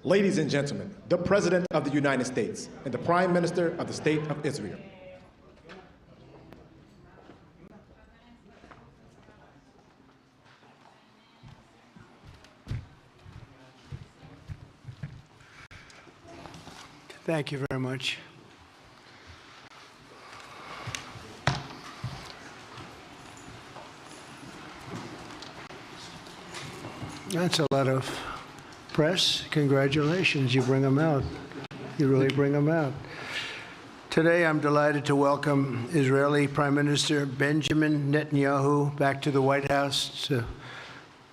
Ladies and gentlemen, the President of the United States and the Prime Minister of the State of Israel. Thank you very much. That's a lot of press. Congratulations, you bring them out. You really bring them out. Today, I'm delighted to welcome Israeli Prime Minister Benjamin Netanyahu back to the White House. It's a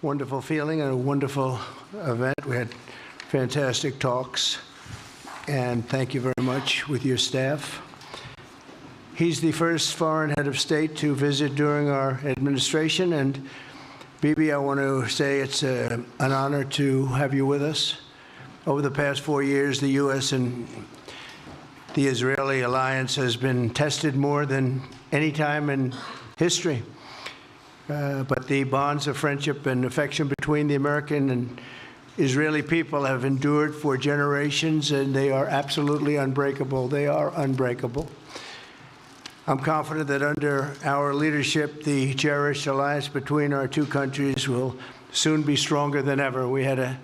wonderful feeling and a wonderful event. We had fantastic talks, and thank you very much with your staff. He's the first foreign head of state to visit during our administration, and Bibi, I want to say it's an honor to have you with us. Over the past 4 years, the U.S. and the Israeli alliance has been tested more than any time in history. But the bonds of friendship and affection between the American and Israeli people have endured for generations, and they are absolutely unbreakable. They are unbreakable. I'm confident that under our leadership, the cherished alliance between our two countries will soon be stronger than ever. We had a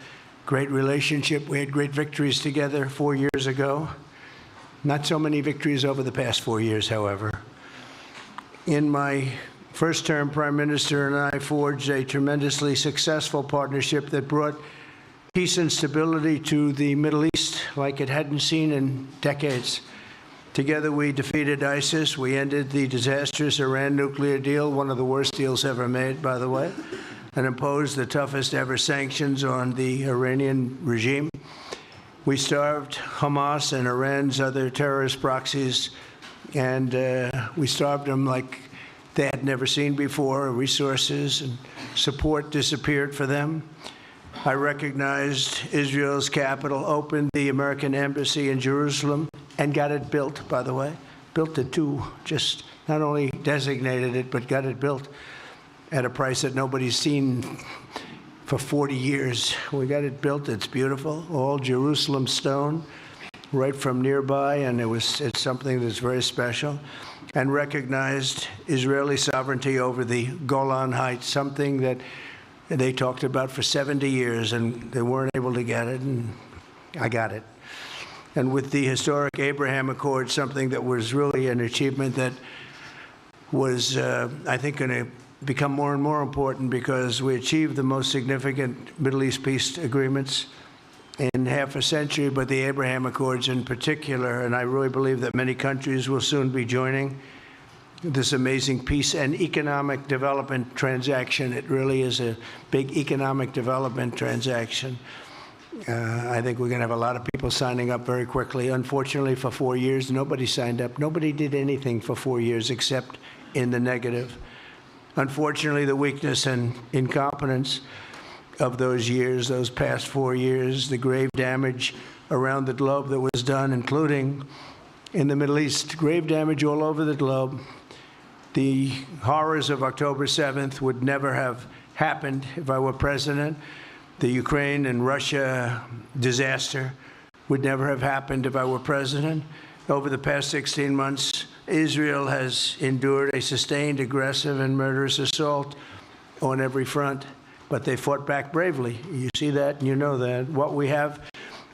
great relationship. We had great victories together 4 years ago. Not so many victories over the past 4 years, however. In my first term, Prime Minister and I forged a tremendously successful partnership that brought peace and stability to the Middle East like it hadn't seen in decades. Together, we defeated ISIS. We ended the disastrous Iran nuclear deal, one of the worst deals ever made, by the way, and imposed the toughest ever sanctions on the Iranian regime. We starved Hamas and Iran's other terrorist proxies, and we starved them like they had never seen before. Resources and support disappeared for them. I recognized Israel's capital, opened the American embassy in Jerusalem, and got it built, by the way. Built it too, just not only designated it, but got it built at a price that nobody's seen for 40 years. We got it built, it's beautiful, all Jerusalem stone, right from nearby, and it's something that's very special. And recognized Israeli sovereignty over the Golan Heights, something that they talked about for 70 years, and they weren't able to get it, and I got it. And with the historic Abraham Accord, something that was really an achievement that was, I think, going to become more and more important because we achieved the most significant Middle East peace agreements in half a century, but the Abraham Accords in particular, and I really believe that many countries will soon be joining this amazing peace and economic development transaction. It really is a big economic development transaction. I think we're going to have a lot of people signing up very quickly. Unfortunately, for 4 years, nobody signed up. Nobody did anything for 4 years except in the negative. Unfortunately, the weakness and incompetence of those years, those past 4 years, the grave damage around the globe that was done, including in the Middle East, grave damage all over the globe. The horrors of October 7th would never have happened if I were president. The Ukraine and Russia disaster would never have happened if I were president. Over the past 16 months, Israel has endured a sustained, aggressive, and murderous assault on every front, but they fought back bravely. You see that, and you know that. What we have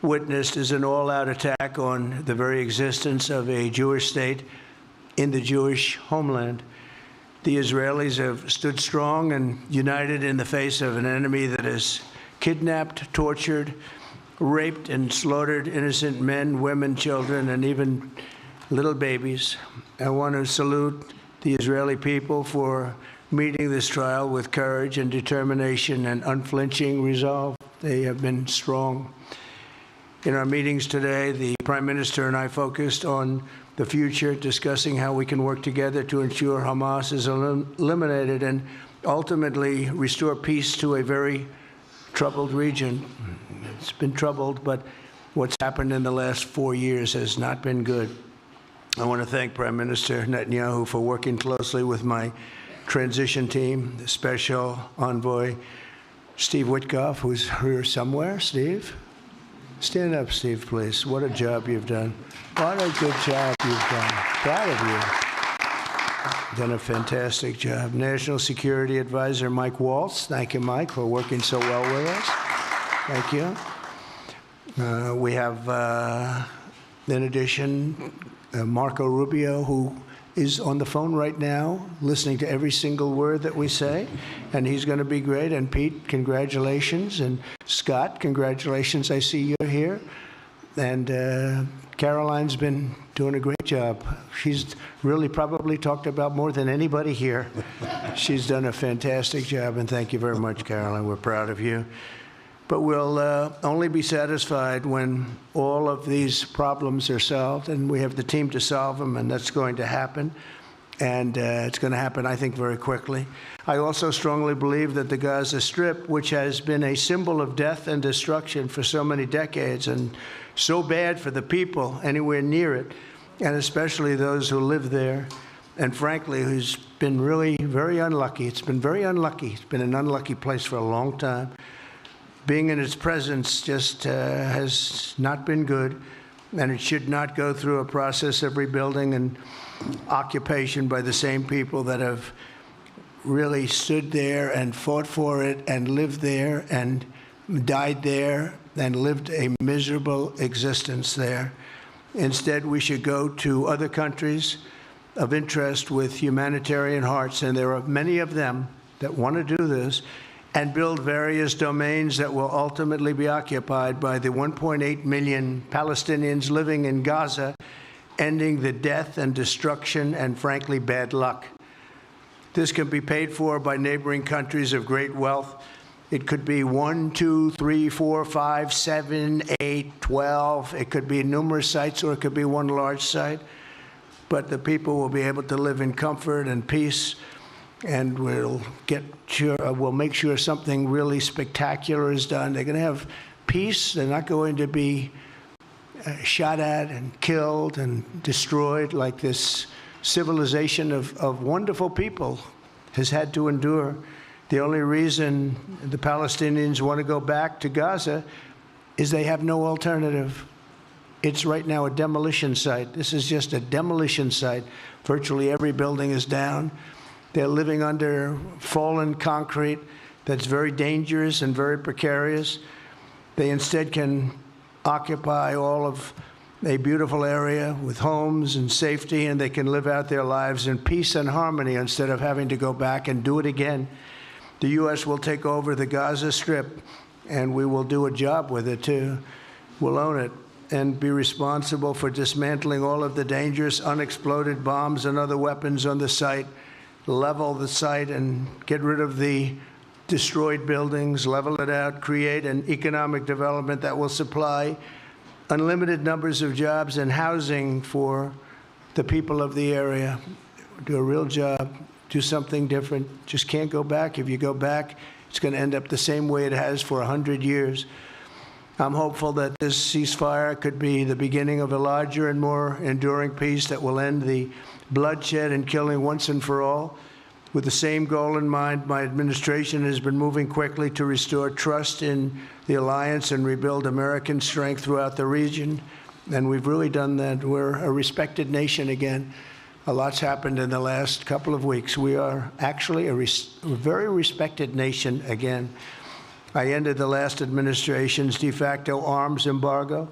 witnessed is an all-out attack on the very existence of a Jewish state in the Jewish homeland. The Israelis have stood strong and united in the face of an enemy that has kidnapped, tortured, raped, and slaughtered innocent men, women, children, and even little babies. I want to salute the Israeli people for meeting this trial with courage and determination and unflinching resolve. They have been strong. In our meetings today, the Prime Minister and I focused on the future, discussing how we can work together to ensure Hamas is eliminated and ultimately restore peace to a very troubled region. It's been troubled, but what's happened in the last 4 years has not been good. I want to thank Prime Minister Netanyahu for working closely with my transition team, the Special Envoy Steve Witkoff, who's here somewhere. Steve? Stand up, Steve, please. What a job you've done. What a good job you've done. Proud of you. Done a fantastic job. National Security Advisor Mike Waltz. Thank you, Mike, for working so well with us. Thank you. We have, in addition, Marco Rubio, who is on the phone right now, listening to every single word that we say, and he's going to be great. And Pete, congratulations. And Scott, congratulations. I see you're here. And Caroline's been doing a great job. She's really probably talked about more than anybody here. She's done a fantastic job, and thank you very much, Caroline. We're proud of you. But we'll only be satisfied when all of these problems are solved, and we have the team to solve them, and that's going to happen. And it's going to happen, I think, very quickly. I also strongly believe that the Gaza Strip, which has been a symbol of death and destruction for so many decades, and so bad for the people anywhere near it, and especially those who live there, and frankly, who's been really very unlucky. It's been very unlucky. It's been an unlucky place for a long time. Being in its presence just has not been good, and it should not go through a process of rebuilding and occupation by the same people that have really stood there and fought for it and lived there and died there and lived a miserable existence there. Instead, we should go to other countries of interest with humanitarian hearts, and there are many of them that want to do this, and build various domains that will ultimately be occupied by the 1.8 million Palestinians living in Gaza, ending the death and destruction and, frankly, bad luck. This can be paid for by neighboring countries of great wealth. It could be 1, 2, 3, 4, 5, 7, 8, 12. It could be numerous sites, or it could be one large site. But the people will be able to live in comfort and peace, and we'll make sure something really spectacular is done. They're going to have peace. They're not going to be shot at and killed and destroyed like this civilization of wonderful people has had to endure. The only reason the Palestinians want to go back to Gaza is they have no alternative. It's right now a demolition site. This is just a demolition site. Virtually every building is down. They're living under fallen concrete that's very dangerous and very precarious. They instead can occupy all of a beautiful area with homes and safety, and they can live out their lives in peace and harmony instead of having to go back and do it again. The U.S. will take over the Gaza Strip, and we will do a job with it, too. We'll own it and be responsible for dismantling all of the dangerous unexploded bombs and other weapons on the site, level the site and get rid of the destroyed buildings, level it out, create an economic development that will supply unlimited numbers of jobs and housing for the people of the area. Do a real job, do something different. Just can't go back. If you go back, it's going to end up the same way it has for 100 years. I'm hopeful that this ceasefire could be the beginning of a larger and more enduring peace that will end the bloodshed and killing once and for all. With the same goal in mind, my administration has been moving quickly to restore trust in the alliance and rebuild American strength throughout the region. And we've really done that. We're a respected nation again. A lot's happened in the last couple of weeks. We are actually a very respected nation again. I ended the last administration's de facto arms embargo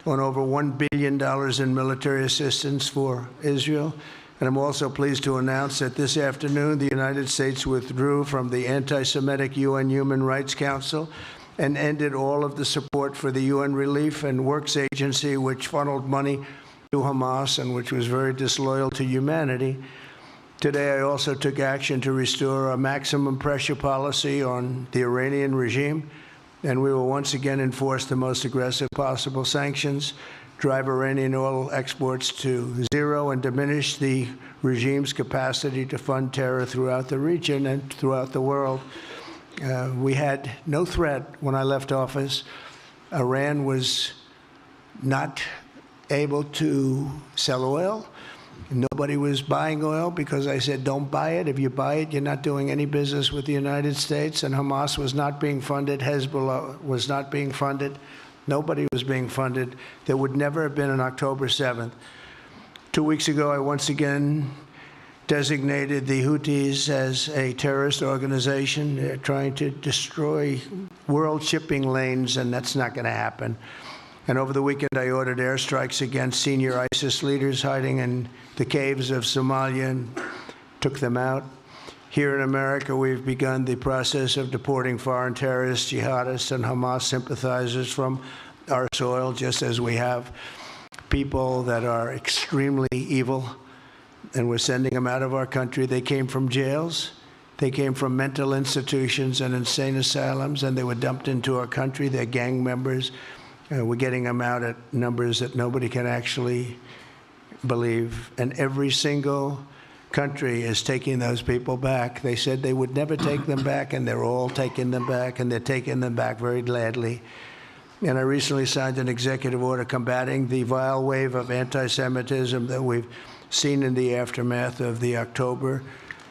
on over $1 billion in military assistance for Israel. And I'm also pleased to announce that this afternoon, the United States withdrew from the anti-Semitic UN Human Rights Council and ended all of the support for the UN Relief and Works Agency, which funneled money to Hamas and which was very disloyal to humanity. Today, I also took action to restore a maximum pressure policy on the Iranian regime, and we will once again enforce the most aggressive possible sanctions, drive Iranian oil exports to zero, and diminish the regime's capacity to fund terror throughout the region and throughout the world. We had no threat when I left office. Iran was not able to sell oil. Nobody was buying oil because I said, don't buy it. If you buy it, you're not doing any business with the United States. And Hamas was not being funded. Hezbollah was not being funded. Nobody was being funded. There would never have been an October 7th. 2 weeks ago, I once again designated the Houthis as a terrorist organization. They're trying to destroy world shipping lanes, and that's not going to happen. And over the weekend, I ordered airstrikes against senior ISIS leaders hiding in the caves of Somalia and took them out. Here in America, we've begun the process of deporting foreign terrorists, jihadists, and Hamas sympathizers from our soil, just as we have people that are extremely evil, and we're sending them out of our country. They came from jails. They came from mental institutions and insane asylums, and they were dumped into our country. They're gang members. We're getting them out at numbers that nobody can actually believe. And every single country is taking those people back. They said they would never take them back, and they're all taking them back, and they're taking them back very gladly. And I recently signed an executive order combating the vile wave of anti-Semitism that we've seen in the aftermath of the October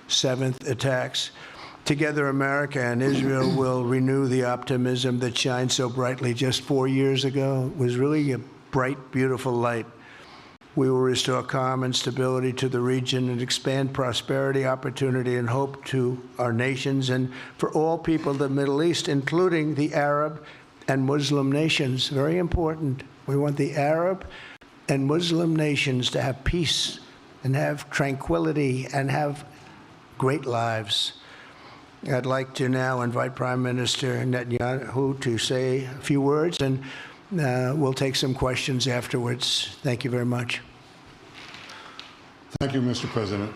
7th attacks. Together, America and Israel will renew the optimism that shined so brightly just 4 years ago. It was really a bright, beautiful light. We will restore calm and stability to the region and expand prosperity, opportunity, and hope to our nations and for all people of the Middle East, including the Arab and Muslim nations. Very important. We want the Arab and Muslim nations to have peace and have tranquility and have great lives. I'd like to now invite Prime Minister Netanyahu to say a few words, and we'll take some questions afterwards. Thank you very much. Thank you, Mr. President.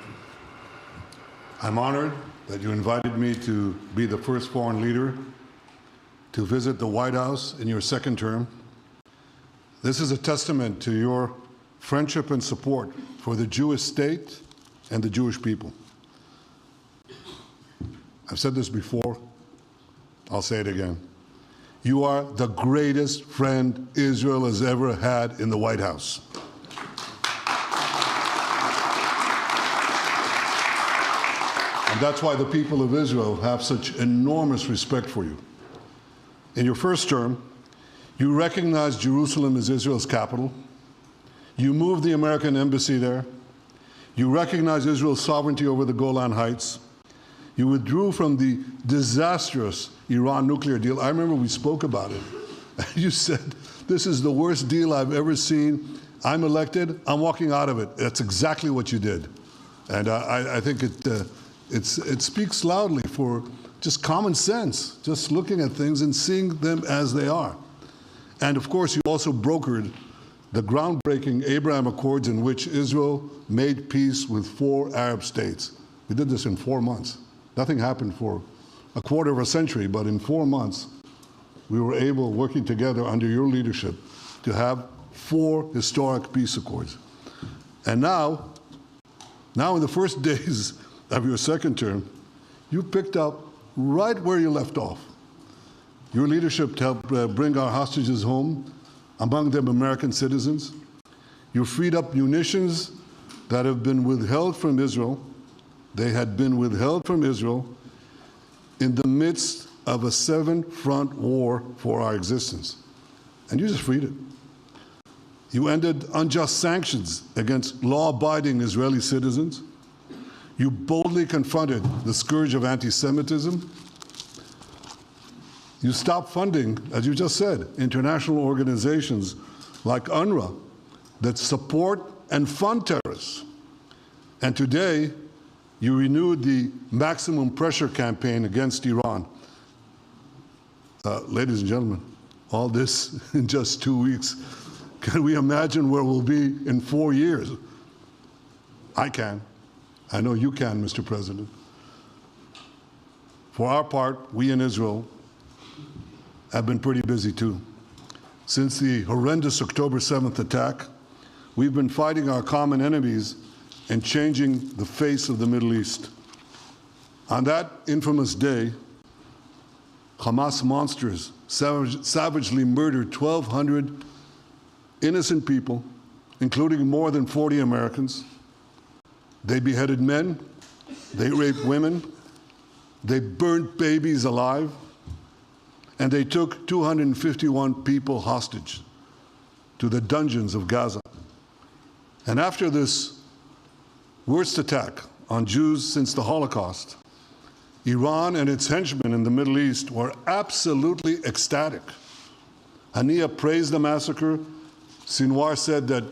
I'm honored that you invited me to be the first foreign leader to visit the White House in your second term. This is a testament to your friendship and support for the Jewish state and the Jewish people. I've said this before, I'll say it again. You are the greatest friend Israel has ever had in the White House. And that's why the people of Israel have such enormous respect for you. In your first term, you recognized Jerusalem as Israel's capital. You moved the American embassy there. You recognized Israel's sovereignty over the Golan Heights. You withdrew from the disastrous Iran nuclear deal. I remember we spoke about it. You said, this is the worst deal I've ever seen. I'm elected, I'm walking out of it. That's exactly what you did. And I think it speaks loudly for just common sense, just looking at things and seeing them as they are. And of course, you also brokered the groundbreaking Abraham Accords in which Israel made peace with 4 Arab states. We did this in 4 months. Nothing happened for a quarter of a century, but in 4 months, we were able, working together under your leadership, to have 4 historic peace accords. And now in the first days of your second term, you picked up right where you left off. Your leadership helped bring our hostages home, among them American citizens. You freed up munitions that have been withheld from Israel. They had been withheld from Israel in the midst of a 7-front war for our existence. And you just freed it. You ended unjust sanctions against law-abiding Israeli citizens. You boldly confronted the scourge of anti-Semitism. You stopped funding, as you just said, international organizations like UNRWA that support and fund terrorists. And today, you renewed the maximum pressure campaign against Iran. Ladies and gentlemen, all this in just 2 weeks. Can we imagine where we'll be in 4 years? I can. I know you can, Mr. President. For our part, we in Israel have been pretty busy too. Since the horrendous October 7th attack, we've been fighting our common enemies and changing the face of the Middle East. On that infamous day, Hamas monsters savagely murdered 1,200 innocent people, including more than 40 Americans. They beheaded men, they raped women, they burnt babies alive, and they took 251 people hostage to the dungeons of Gaza. And after this worst attack on Jews since the Holocaust, Iran and its henchmen in the Middle East were absolutely ecstatic. Haniya praised the massacre. Sinwar said that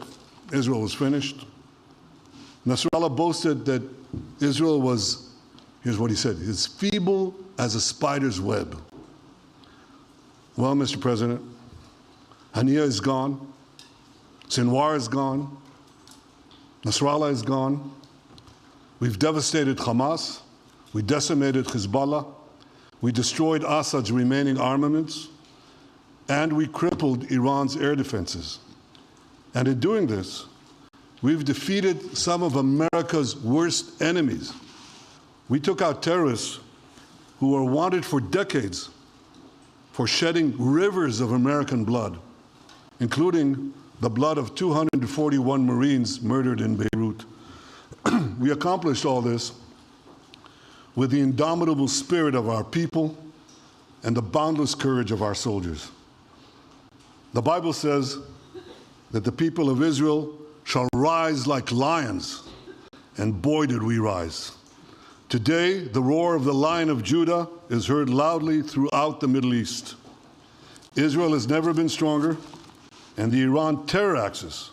Israel was finished. Nasrallah boasted that Israel was, here's what he said, as feeble as a spider's web. Well, Mr. President, Haniya is gone. Sinwar is gone. Nasrallah is gone. We've devastated Hamas. We decimated Hezbollah. We destroyed Assad's remaining armaments. And we crippled Iran's air defenses. And in doing this, we've defeated some of America's worst enemies. We took out terrorists who were wanted for decades for shedding rivers of American blood, including the blood of 241 Marines murdered in Beirut. We accomplished all this with the indomitable spirit of our people and the boundless courage of our soldiers. The Bible says that the people of Israel shall rise like lions, and boy did we rise. Today, the roar of the Lion of Judah is heard loudly throughout the Middle East. Israel has never been stronger, and the Iran terror axis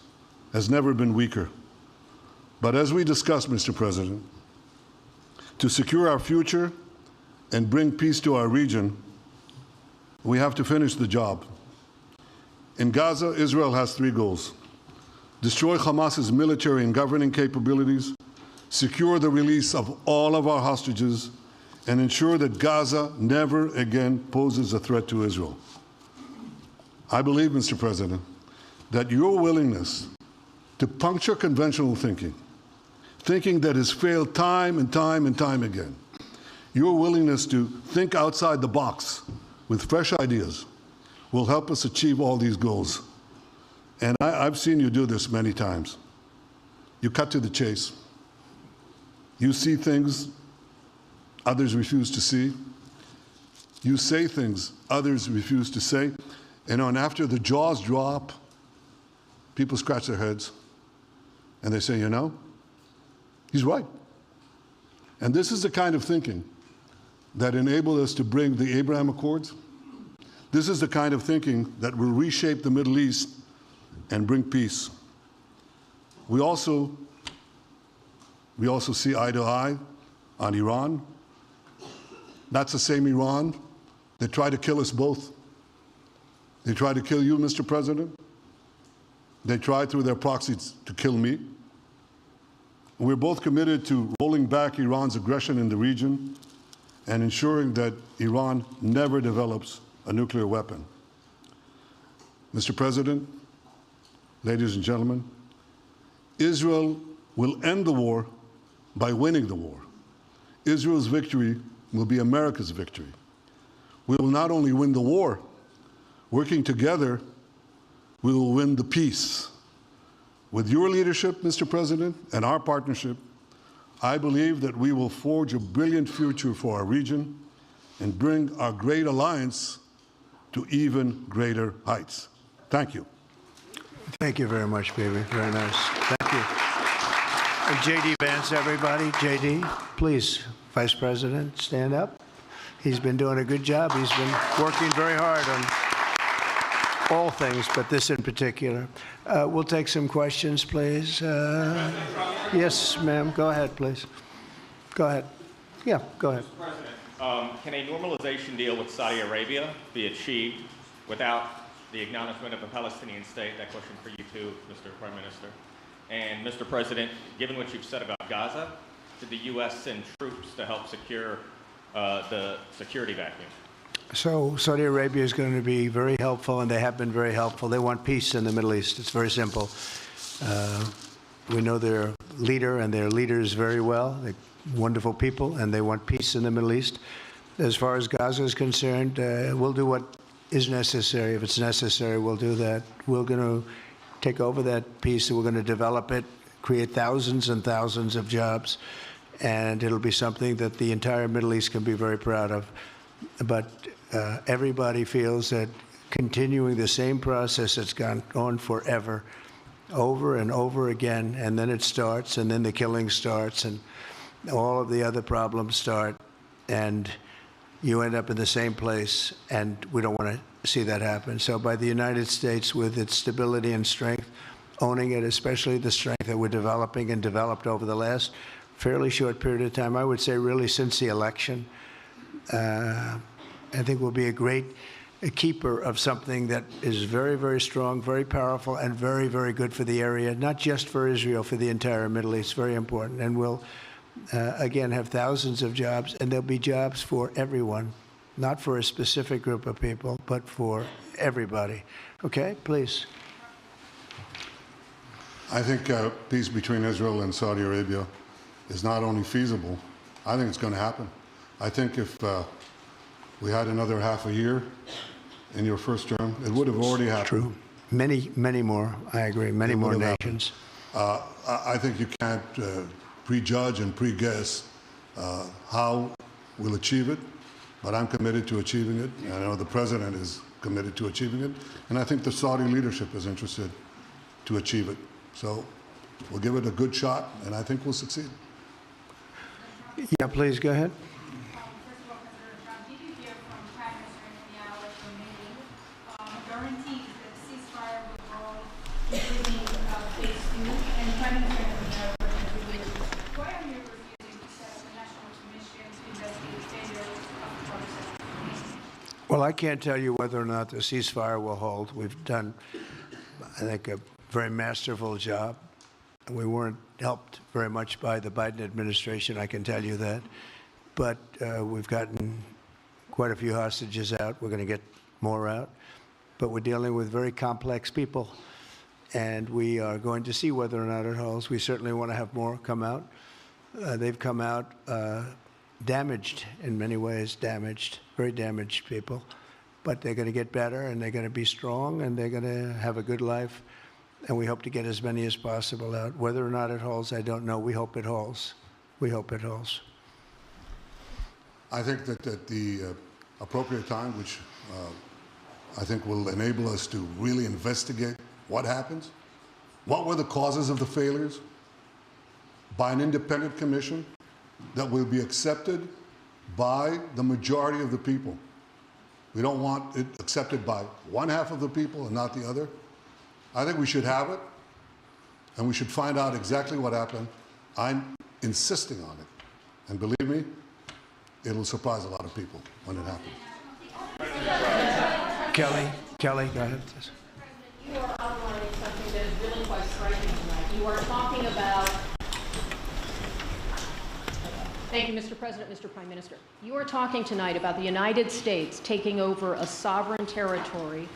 has never been weaker. But as we discussed, Mr. President, to secure our future and bring peace to our region, we have to finish the job. In Gaza, Israel has three goals: destroy Hamas's military and governing capabilities, secure the release of all of our hostages, and ensure that Gaza never again poses a threat to Israel. I believe, Mr. President, that your willingness to puncture conventional thinking that has failed time and time and time again, your willingness to think outside the box with fresh ideas will help us achieve all these goals. And I've seen you do this many times. You cut to the chase. You see things others refuse to see. You say things others refuse to say. And after the jaws drop, people scratch their heads and they say, you know, he's right. And this is the kind of thinking that enabled us to bring the Abraham Accords. This is the kind of thinking that will reshape the Middle East and bring peace. We also see eye to eye on Iran. That's the same Iran that tried to kill us both. They tried to kill you, Mr. President. They tried through their proxies to kill me. We're both committed to rolling back Iran's aggression in the region and ensuring that Iran never develops a nuclear weapon. Mr. President, ladies and gentlemen, Israel will end the war by winning the war. Israel's victory will be America's victory. We will not only win the war, working together, we will win the peace. With your leadership, Mr. President, and our partnership, I believe that we will forge a brilliant future for our region and bring our great alliance to even greater heights. Thank you. Thank you very much, baby. Very nice. Thank you. And J.D. Vance, everybody. J.D., please, Vice President, stand up. He's been doing a good job. He's been working very hard on all things, but this in particular. We'll take some questions, please. Yes, ma'am. Go ahead, please. Go ahead. Yeah, go ahead. Mr. President, can a normalization deal with Saudi Arabia be achieved without the acknowledgement of a Palestinian state? That question for you too, Mr. Prime Minister. And Mr. President, given what you've said about Gaza, did the U.S. send troops to help secure the security vacuum? So Saudi Arabia is going to be very helpful, and they have been very helpful. They want peace in the Middle East. It's very simple. We know their leader and their leaders very well. They're wonderful people, and they want peace in the Middle East. As far as Gaza is concerned, we'll do what is necessary. If it's necessary, we'll do that. We're going to take over that peace, and we're going to develop it, create thousands and thousands of jobs, and it'll be something that the entire Middle East can be very proud of. But everybody feels that continuing the same process that's gone on forever, over and over again, and then it starts, and then the killing starts, and all of the other problems start, and you end up in the same place, and we don't want to see that happen. So by the United States, with its stability and strength, owning it, especially the strength that we're developing and developed over the last fairly short period of time, I would say really since the election, I think we'll be a keeper of something that is very, very strong, very powerful, and very, very good for the area, not just for Israel, for the entire Middle East. Very important. And we'll, again, have thousands of jobs, and there'll be jobs for everyone, not for a specific group of people, but for everybody. Okay, please. I think peace between Israel and Saudi Arabia is not only feasible, I think it's going to happen. I think if we had another half a year in your first term, it would have already happened. True. Many, many more, I agree, many more nations. I think you can't prejudge and pre-guess how we'll achieve it, but I'm committed to achieving it. And I know the President is committed to achieving it, and I think the Saudi leadership is interested to achieve it. So we'll give it a good shot, and I think we'll succeed. Yeah, please, go ahead. First of all, President Trump, did you hear from Prime Minister Netanyahu at your meeting guarantees that the ceasefire will hold, including phase 2, and Prime Minister Netanyahu agreed with you. Why are you refusing to set up a national commission to investigate failures of the process? Well, I can't tell you whether or not the ceasefire will hold. We've done, I think, a very masterful job. We weren't helped very much by the Biden administration, I can tell you that. But we've gotten quite a few hostages out. We're going to get more out. But we're dealing with very complex people. And we are going to see whether or not it holds. We certainly want to have more come out. They've come out damaged in many ways, damaged, very damaged people. But they're going to get better, and they're going to be strong, and they're going to have a good life. And we hope to get as many as possible out. Whether or not it holds, I don't know. We hope it holds. We hope it holds. I think that at the appropriate time, which I think will enable us to really investigate what happens, what were the causes of the failures, by an independent commission that will be accepted by the majority of the people. We don't want it accepted by one half of the people and not the other. I think we should have it, and we should find out exactly what happened. I'm insisting on it. And believe me, it'll surprise a lot of people when it happens. Kelly, go ahead. You are outlining something that is really quite striking tonight. You are talking about... Thank you, Mr. President, Mr. Prime Minister. You are talking tonight about the United States taking over a sovereign territory.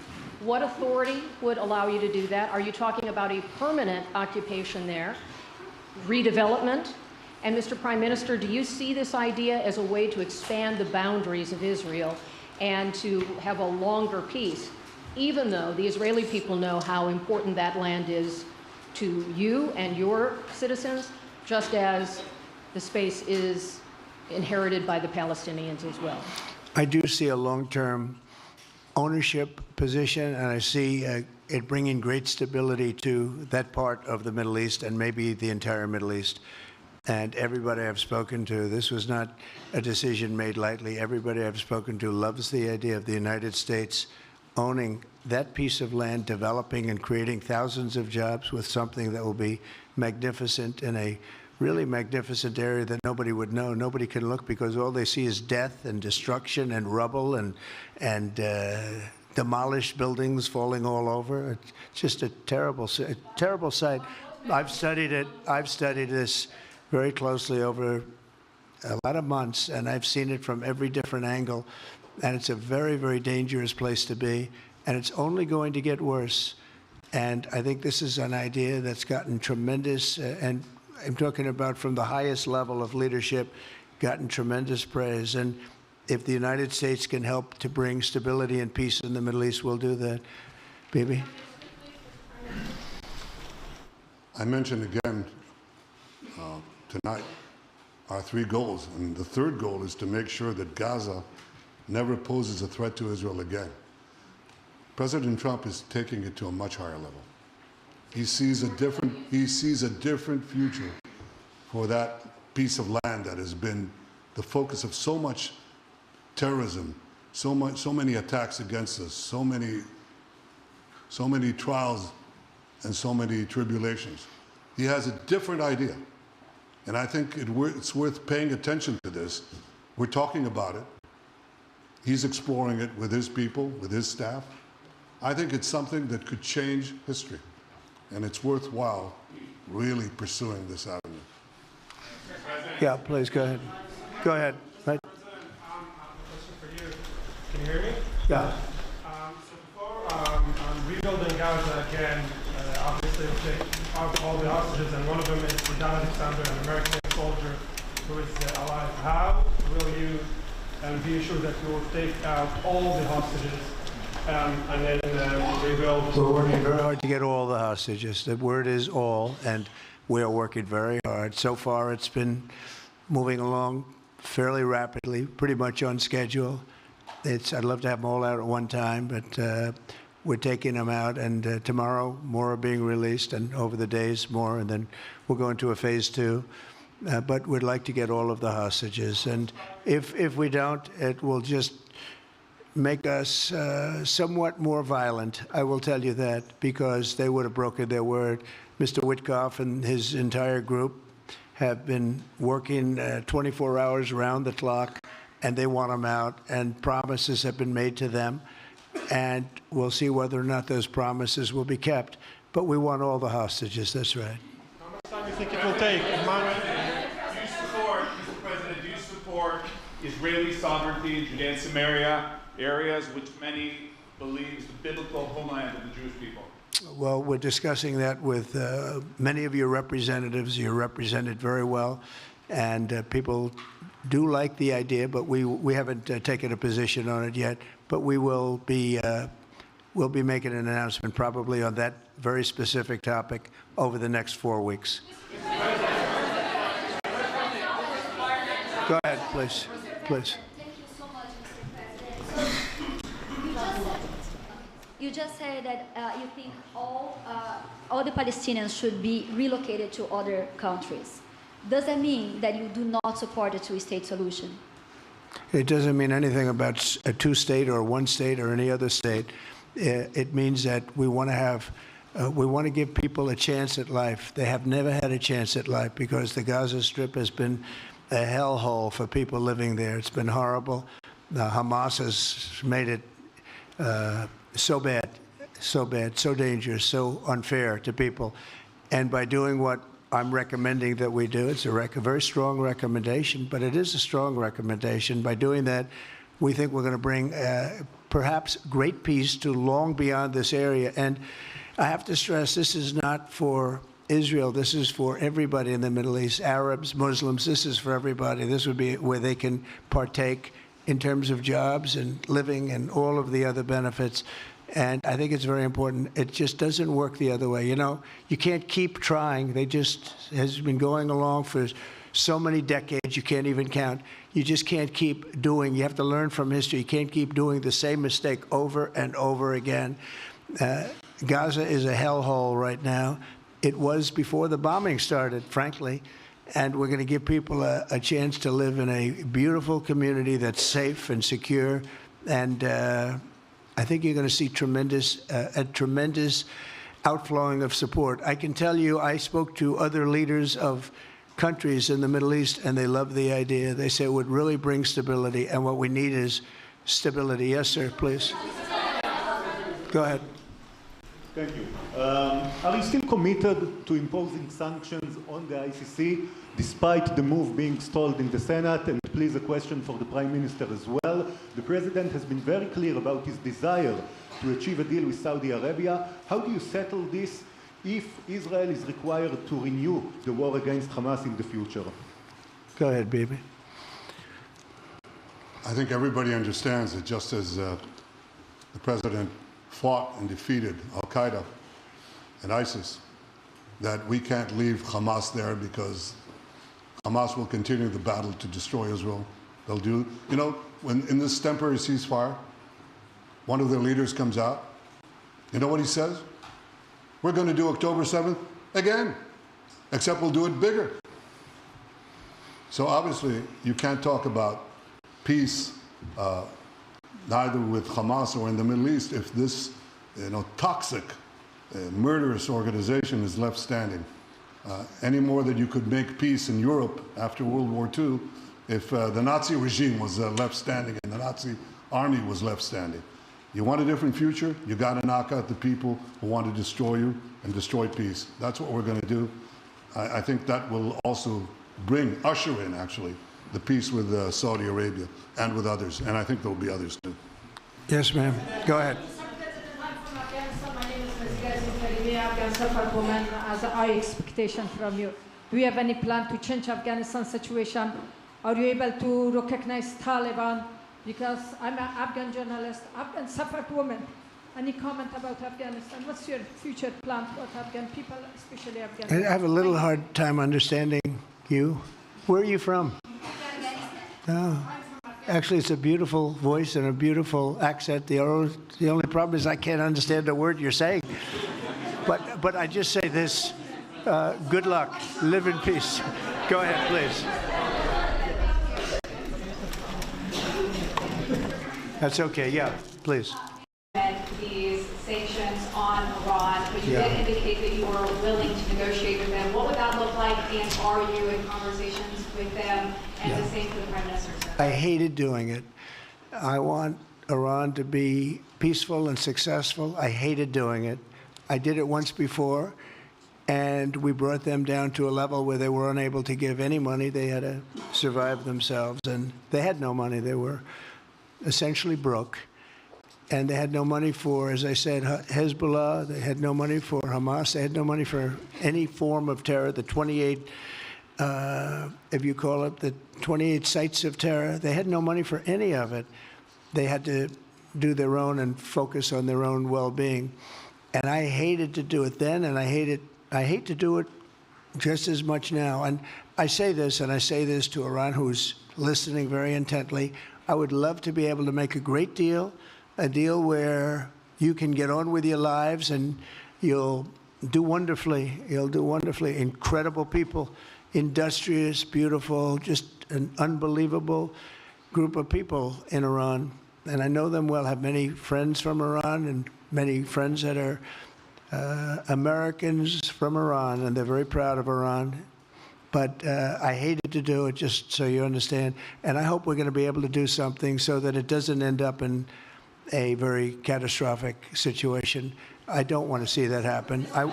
What authority would allow you to do that? Are you talking about a permanent occupation there, redevelopment? And Mr. Prime Minister, do you see this idea as a way to expand the boundaries of Israel and to have a longer peace, even though the Israeli people know how important that land is to you and your citizens, just as the space is inherited by the Palestinians as well? I do see a long-term ownership position, and I see it bringing great stability to that part of the Middle East and maybe the entire Middle East. And everybody I've spoken to, this was not a decision made lightly. Everybody I've spoken to loves the idea of the United States owning that piece of land, developing and creating thousands of jobs with something that will be magnificent in a really magnificent area that nobody would know. Nobody can look because all they see is death and destruction and rubble and demolished buildings falling all over. It's just a terrible sight. I've studied it. I've studied this very closely over a lot of months, and I've seen it from every different angle. And it's a very, very dangerous place to be, and it's only going to get worse. And I think this is an idea that's gotten tremendous, and I'm talking about from the highest level of leadership, gotten tremendous praise. And if the United States can help to bring stability and peace in the Middle East, we'll do that. Bibi? I mentioned again tonight our three goals. And the third goal is to make sure that Gaza never poses a threat to Israel again. President Trump is taking it to a much higher level. He sees a different future for that piece of land that has been the focus of so much terrorism, so many attacks against us, so many trials and so many tribulations. He has a different idea. And I think it's worth paying attention to this. We're talking about it. He's exploring it with his people, with his staff. I think it's something that could change history. And it's worthwhile really pursuing this avenue. Yeah, please, go ahead. Go ahead. Right. President, I have a question for you. Can you hear me? Yeah. So before rebuilding Gaza again, obviously we'll take out all the hostages, and one of them is Sedan Alexander, an American soldier who is alive. How will you be assured that you will take out all the hostages and then rebuild? We're working very hard to get all the hostages. The word is all, and we are working very hard. So far, it's been moving along fairly rapidly, pretty much on schedule. I'd love to have them all out at one time, but we're taking them out, and tomorrow more are being released, and over the days more, and then we'll go into a phase 2. But we'd like to get all of the hostages, and if we don't, it will just make us somewhat more violent. I will tell you that, because they would have broken their word. Mr. Witkoff and his entire group have been working 24 hours around the clock, and they want them out, and promises have been made to them, and we'll see whether or not those promises will be kept. But we want all the hostages, that's right. How much time do you think it will take? Do you support Israeli sovereignty in Judea and Samaria, areas which many believe is the biblical homeland of the Jewish people? Well, we're discussing that with many of your representatives. You're represented very well, and people do like the idea, but we haven't taken a position on it yet. But we will be we'll be making an announcement probably on that very specific topic over the next 4 weeks. Go ahead, please. Please. Thank you so much, Mr. President. You just said that you think all the Palestinians should be relocated to other countries. Does that mean that you do not support a two-state solution? It doesn't mean anything about a two-state or one state or any other state. It means that we want to have, we want to give people a chance at life. They have never had a chance at life because the Gaza Strip has been a hellhole for people living there. It's been horrible. Hamas has made it so bad, so dangerous, so unfair to people. And by doing what I'm recommending that we do, it's a very strong recommendation, but it is a strong recommendation. By doing that, we think we're going to bring perhaps great peace to long beyond this area. And I have to stress, this is not for Israel. This is for everybody in the Middle East, Arabs, Muslims. This is for everybody. This would be where they can partake in terms of jobs and living and all of the other benefits. And I think it's very important. It just doesn't work the other way. You know, you can't keep trying. They just has been going along for so many decades, you can't even count. You just can't keep doing. You have to learn from history. You can't keep doing the same mistake over and over again. Gaza is a hellhole right now. It was before the bombing started, frankly. And we're going to give people a chance to live in a beautiful community that's safe and secure. And I think you're going to see a tremendous outflowing of support. I can tell you, I spoke to other leaders of countries in the Middle East, and they love the idea. They say it would really bring stability, and what we need is stability. Yes, sir, please. Go ahead. Thank you. Are you still committed to imposing sanctions on the ICC, despite the move being stalled in the Senate? And please, a question for the Prime Minister as well. The President has been very clear about his desire to achieve a deal with Saudi Arabia. How do you settle this if Israel is required to renew the war against Hamas in the future? Go ahead, Bibi. I think everybody understands that just as the President fought and defeated al-Qaeda and ISIS, that we can't leave Hamas there because Hamas will continue the battle to destroy Israel. They'll do, you know, when in this temporary ceasefire, one of their leaders comes out, you know what he says? We're going to do October 7th again, except we'll do it bigger. So obviously, you can't talk about peace neither with Hamas or in the Middle East if this toxic, murderous organization is left standing. Any more than you could make peace in Europe after World War II if the Nazi regime was left standing and the Nazi army was left standing. You want a different future? You got to knock out the people who want to destroy you and destroy peace. That's what we're going to do. I think that will also usher in, actually, the peace with Saudi Arabia and with others. And I think there will be others, too. Yes, ma'am. Go ahead. My name is Afghan woman, as a high expectation from you. Do you have any plan to change Afghanistan situation? Are you able to recognize Taliban? Because I'm an Afghan journalist, Afghan suffered woman. Any comment about Afghanistan? What's your future plan for Afghan people, especially Afghanistan? I have a little hard time understanding you. Where are you from? Oh. Actually, it's a beautiful voice and a beautiful accent. The only problem is I can't understand a word you're saying. But I just say this, good luck, live in peace. Go ahead, please. That's okay, yeah, please. These sanctions on Iran, but you did indicate that you were willing to negotiate with them. What would that look like, and are you in conversations with them? And the same for the Prime Minister. I hated doing it. I want Iran to be peaceful and successful. I hated doing it. I did it once before, and we brought them down to a level where they were unable to give any money. They had to survive themselves, and they had no money. They were essentially broke, and they had no money for, as I said, Hezbollah. They had no money for Hamas. They had no money for any form of terror. The 28, if you call it, the 28 sites of terror. They had no money for any of it. They had to do their own and focus on their own well-being. And I hated to do it then, and I hate to do it just as much now. And I say this, and I say this to Iran, who's listening very intently. I would love to be able to make a great deal, a deal where you can get on with your lives and you'll do wonderfully. You'll do wonderfully. Incredible people, industrious, beautiful, just an unbelievable group of people in Iran. And I know them well, have many friends from Iran and many friends that are Americans from Iran, and they're very proud of Iran. But I hated to do it, just so you understand. And I hope we're going to be able to do something so that it doesn't end up in a very catastrophic situation. I don't want to see that happen. I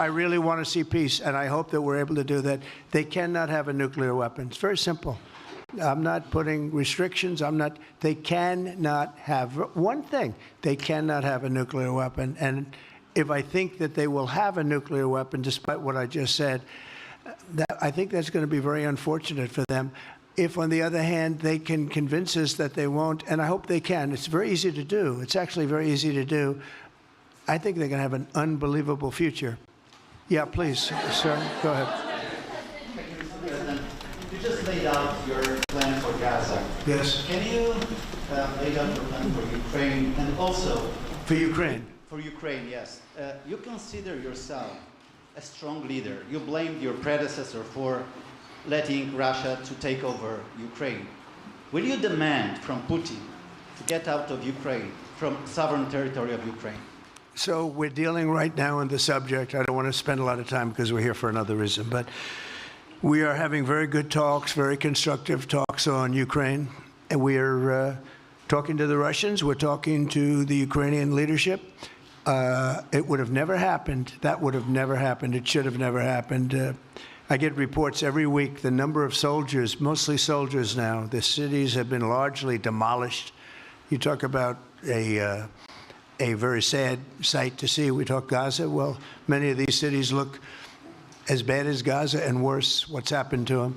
really want to see peace, and I hope that we're able to do that. They cannot have a nuclear weapon. It's very simple. I'm not putting restrictions. They cannot have one thing. They cannot have a nuclear weapon. And if I think that they will have a nuclear weapon, despite what I just said, I think that's going to be very unfortunate for them. If, on the other hand, they can convince us that they won't, and I hope they can. It's very easy to do. It's actually very easy to do. I think they're going to have an unbelievable future. Yeah, please, sir, go ahead. You just laid out your plan for Gaza. Yes. Can you lay out your plan for Ukraine and also... For Ukraine? For Ukraine, yes. You consider yourself a strong leader. You blamed your predecessor for letting Russia to take over Ukraine. Will you demand from Putin to get out of Ukraine, from sovereign territory of Ukraine? So we're dealing right now on the subject. I don't want to spend a lot of time because we're here for another reason, but we are having very good talks, very constructive talks on Ukraine. And we are talking to the Russians. We're talking to the Ukrainian leadership. It would have never happened. That would have never happened. It should have never happened. I get reports every week, the number of soldiers, mostly soldiers now. The cities have been largely demolished. You talk about a very sad sight to see. We talk Gaza. Well, many of these cities look as bad as Gaza and worse, what's happened to them.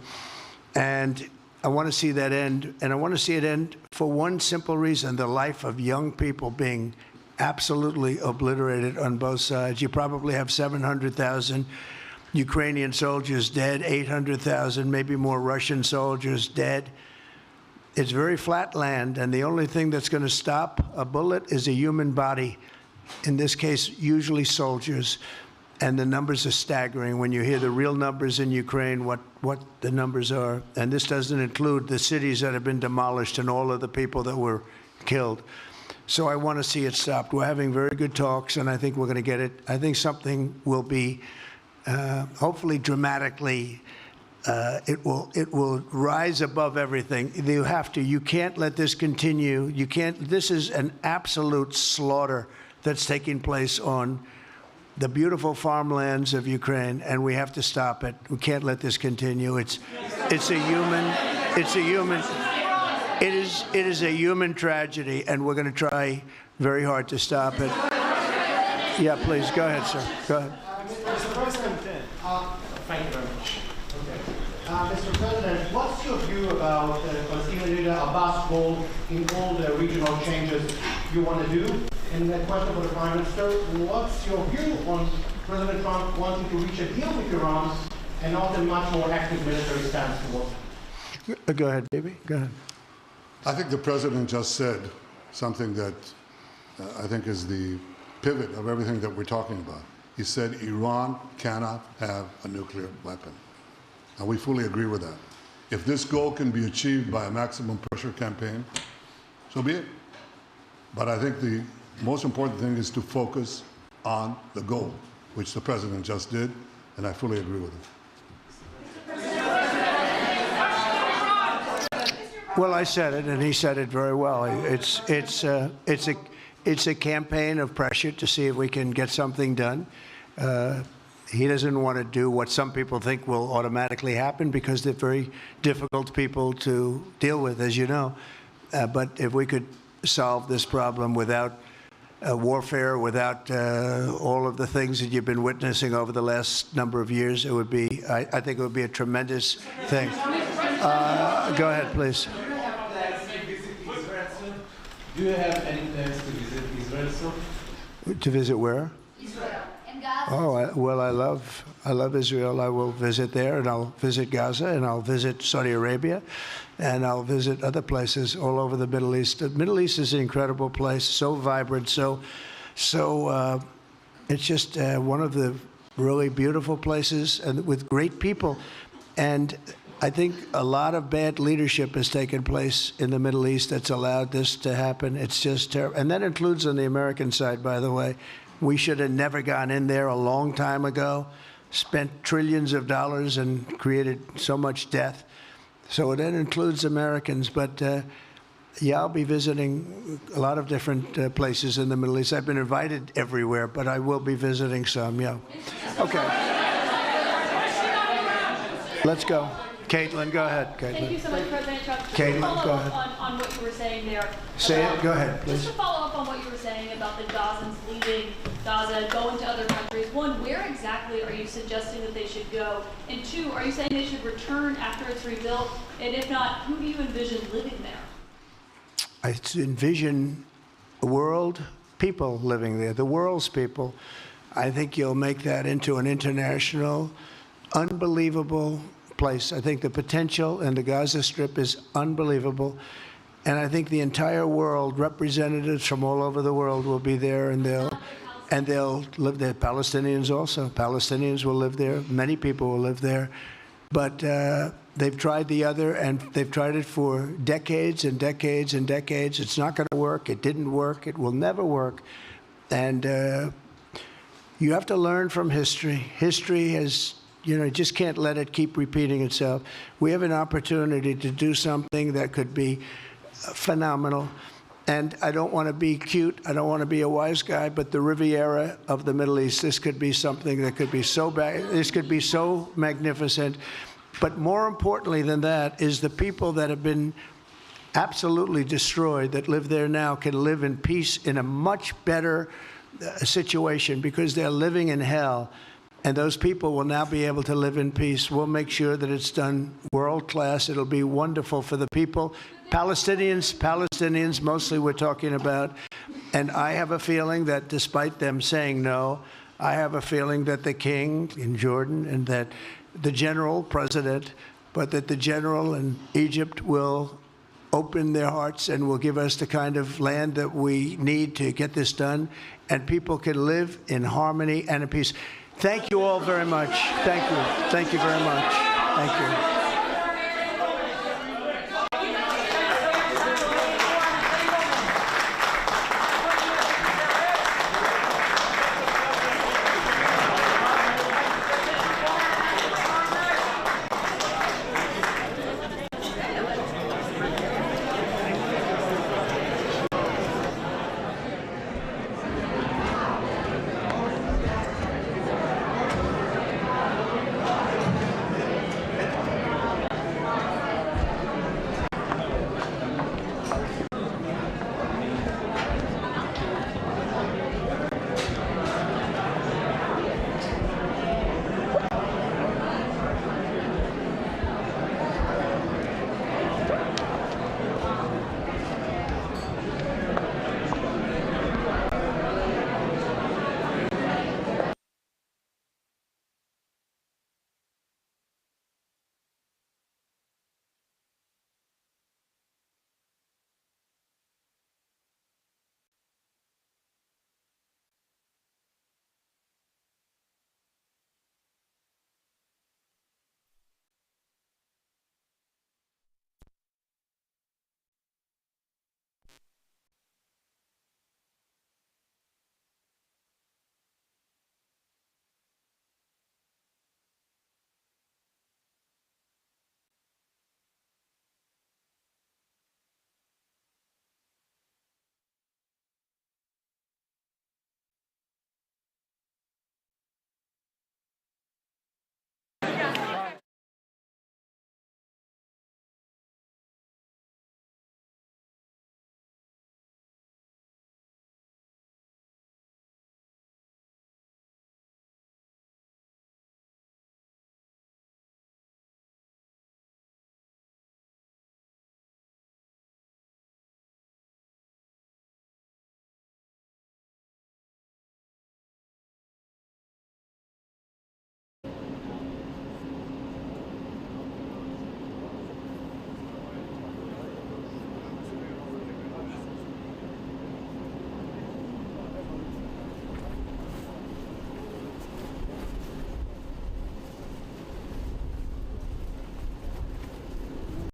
And I want to see that end. And I want to see it end for one simple reason, the life of young people being absolutely obliterated on both sides. You probably have 700,000 Ukrainian soldiers dead, 800,000, maybe more Russian soldiers dead. it's very flat land, and the only thing that's going to stop a bullet is a human body. In this case, usually soldiers. And the numbers are staggering when you hear the real numbers in Ukraine, what the numbers are. And this doesn't include the cities that have been demolished and all of the people that were killed. So I want to see it stopped. We're having very good talks, and I think we're going to get it. I think something will be hopefully dramatically, it will rise above everything. You can't let this continue. This is an absolute slaughter that's taking place on the beautiful farmlands of Ukraine, and we have to stop it. We can't let this continue. It is a human tragedy, and we're going to try very hard to stop it. Yeah, please, go ahead, sir. Go ahead. Mr. President, thank you very much. Mr. President, what's your view about Palestinian leader Abbas' role in all the regional changes you want to do? And the question for the Prime Minister, what's your view on President Trump wanting to reach a deal with Iran and not a much more active military stance towards it? Go ahead, baby. Go ahead. I think the president just said something that I think is the pivot of everything that we're talking about. He said Iran cannot have a nuclear weapon. And we fully agree with that. If this goal can be achieved by a maximum pressure campaign, so be it. But I think the most important thing is to focus on the goal, which the president just did, and I fully agree with him. Well, I said it, and he said it very well. It's a campaign of pressure to see if we can get something done. He doesn't want to do what some people think will automatically happen because they're very difficult people to deal with, as you know. But if we could solve this problem without warfare, without all of the things that you've been witnessing over the last number of years, it would be, I think it would be a tremendous thing. Go ahead, please. Do you have any plans to visit Israel soon? To visit where? Israel and Gaza. Oh, well, I love Israel. I will visit there, and I'll visit Gaza, and I'll visit Saudi Arabia, and I'll visit other places all over the Middle East. The Middle East is an incredible place, so vibrant, so it's just one of the really beautiful places and with great people. And I think a lot of bad leadership has taken place in the Middle East that's allowed this to happen. It's just terrible. And that includes on the American side, by the way. We should have never gone in there a long time ago, spent trillions of dollars and created so much death. So that includes Americans. But yeah, I'll be visiting a lot of different places in the Middle East. I've been invited everywhere, but I will be visiting some, yeah. Okay. Let's go. Caitlin, go ahead. Caitlin. Thank you so much, President Trump. Caitlin, go ahead. On what you were saying there. Say it. Go ahead, please. Just to follow up on what you were saying about the Gazans leaving Gaza, going to other countries. One, where exactly are you suggesting that they should go? And two, are you saying they should return after it's rebuilt? And if not, who do you envision living there? I envision a world, people living there, the world's people. I think you'll make that into an international, unbelievable place. I think the potential in the Gaza Strip is unbelievable. And I think the entire world, representatives from all over the world will be there, and they'll live there. Palestinians also. Palestinians will live there. Many people will live there. But they've tried the other, and they've tried it for decades and decades and decades. It's not going to work. It didn't work. It will never work. And you have to learn from history. History has, you just can't let it keep repeating itself. We have an opportunity to do something that could be phenomenal. And I don't want to be cute. I don't want to be a wise guy, but the Riviera of the Middle East, this could be something that could be so bad. This could be so magnificent. But more importantly than that is the people that have been absolutely destroyed that live there now can live in peace in a much better situation because they're living in hell. And those people will now be able to live in peace. We'll make sure that it's done world class. It'll be wonderful for the people. Palestinians mostly we're talking about. And I have a feeling that despite them saying no, I have a feeling that the king in Jordan and that the general president, but that the general in Egypt will open their hearts and will give us the kind of land that we need to get this done, and people can live in harmony and in peace. Thank you all very much. Thank you. Thank you very much. Thank you.